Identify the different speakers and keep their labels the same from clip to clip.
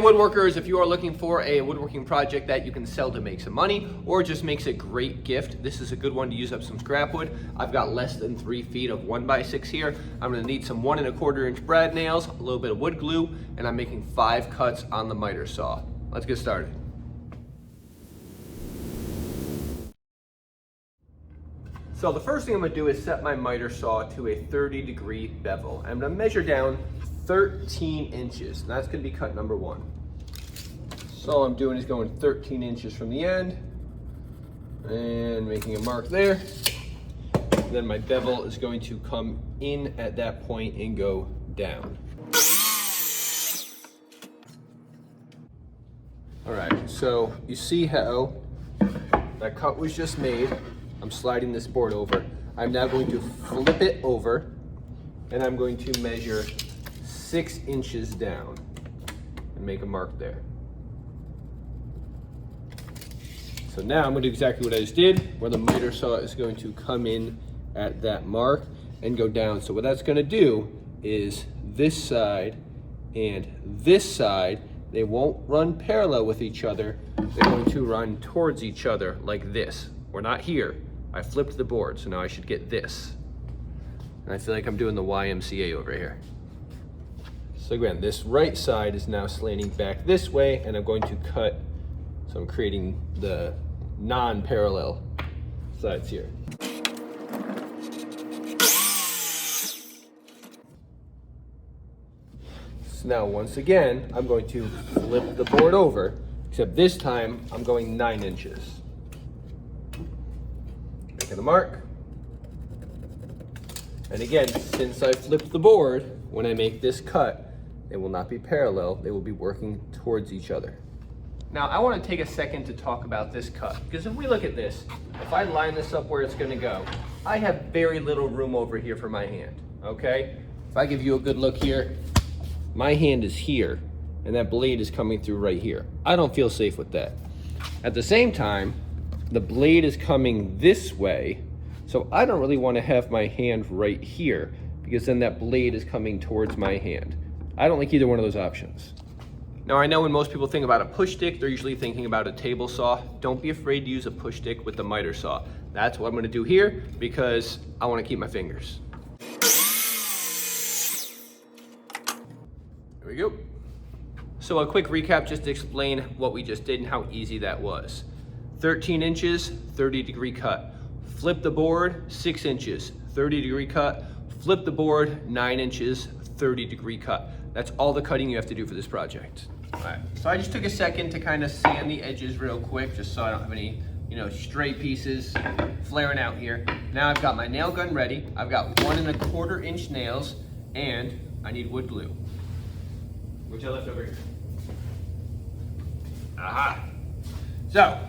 Speaker 1: woodworkers, if you are looking for a woodworking project that you can sell to make some money or just makes a great gift, this is a good one to use up some scrap wood. I've got less than 3 feet of 1x6 here. I'm gonna need some 1 1/4 inch brad nails, a little bit of wood glue, and I'm making 5 cuts on the miter saw. Let's get started. So the first thing I'm gonna do is set my miter saw to a 30-degree bevel. I'm gonna measure down 13 inches, and that's gonna be cut number 1. So all I'm doing is going 13 inches from the end and making a mark there. Then my bevel is going to come in at that point and go down. All right, so you see how that cut was just made. I'm sliding this board over. I'm now going to flip it over and I'm going to measure 6 inches down and make a mark there. So now I'm going to do exactly what I just did, where the miter saw is going to come in at that mark and go down. So what that's going to do is this side and this side, they won't run parallel with each other. They're going to run towards each other like this. We're not here. I flipped the board, so now I should get this. And I feel like I'm doing the YMCA over here. So again, this right side is now slanting back this way, and I'm going to cut, so I'm creating the non-parallel sides here. So now once again, I'm going to flip the board over, except this time I'm going 9 inches. Making a mark. And again, since I flipped the board, when I make this cut, they will not be parallel, they will be working towards each other. Now I want to take a second to talk about this cut, because if we look at this, if I line this up where it's going to go, I have very little room over here for my hand, okay? If I give you a good look here, my hand is here, and that blade is coming through right here. I don't feel safe with that. At the same time, the blade is coming this way, so I don't really want to have my hand right here, because then that blade is coming towards my hand. I don't like either one of those options. Now I know when most people think about a push stick, they're usually thinking about a table saw. Don't be afraid to use a push stick with the miter saw. That's what I'm gonna do here because I wanna keep my fingers. There we go. So a quick recap just to explain what we just did and how easy that was. 13 inches, 30-degree cut. Flip the board, 6 inches, 30-degree cut. Flip the board, 9 inches, 30-degree cut. That's all the cutting you have to do for this project. All right, so I just took a second to kind of sand the edges real quick, just so I don't have any, stray pieces flaring out here. Now I've got my nail gun ready. I've got 1 1/4 inch nails, and I need wood glue, which I left over here. Aha. So,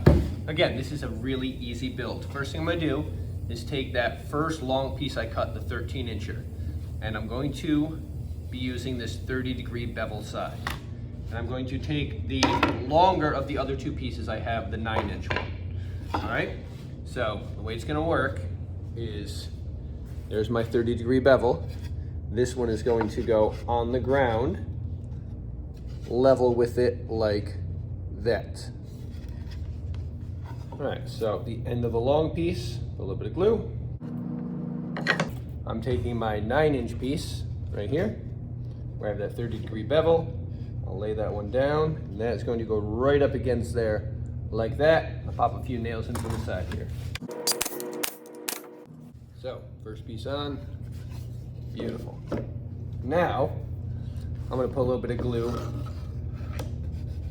Speaker 1: again, this is a really easy build. First thing I'm gonna do is take that first long piece I cut, the 13 incher, and I'm going to be using this 30-degree bevel side. And I'm going to take the longer of the other 2 pieces I have, the 9-inch one. All right, so the way it's gonna work is, there's my 30-degree bevel. This one is going to go on the ground, level with it like that. All right, so the end of the long piece, a little bit of glue. I'm taking my 9-inch piece right here, where I have that 30-degree bevel. I'll lay that one down, and that's going to go right up against there like that. I'll pop a few nails into the side here. So, first piece on, beautiful. Now, I'm gonna put a little bit of glue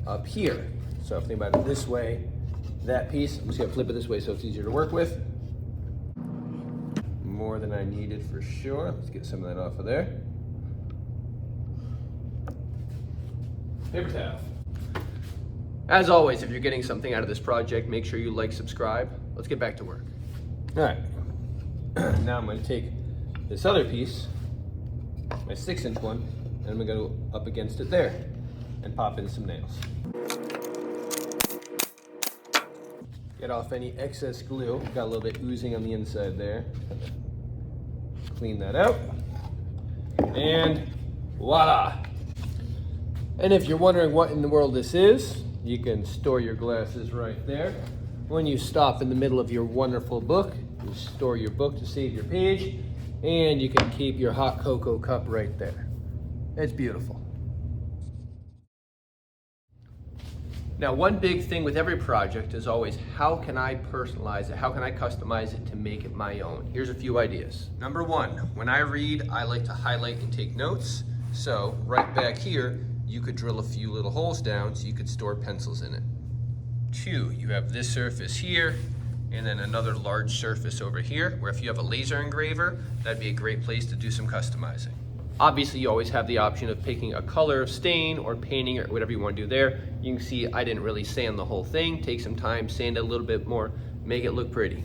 Speaker 1: up here. So if you think about it this way, that piece, I'm just gonna flip it this way so it's easier to work with. More than I needed for sure. Let's get some of that off of there. Paper towel. As always, if you're getting something out of this project, make sure you like, subscribe. Let's get back to work. All right, now I'm gonna take this other piece, my 6-inch one, and I'm gonna go up against it there and pop in some nails. Get off any excess glue. Got a little bit oozing on the inside there. Clean that out. And voila. And if you're wondering what in the world this is, you can store your glasses right there. When you stop in the middle of your wonderful book, you store your book to save your page, and you can keep your hot cocoa cup right there. It's beautiful. Now, one big thing with every project is always, how can I personalize it? How can I customize it to make it my own? Here's a few ideas. Number one, when I read, I like to highlight and take notes. So right back here, you could drill a few little holes down so you could store pencils in it. Two, you have this surface here, and then another large surface over here, where if you have a laser engraver, that'd be a great place to do some customizing. Obviously, you always have the option of picking a color stain or painting or whatever you want to do there. You can see I didn't really sand the whole thing. Take some time, sand it a little bit more, make it look pretty.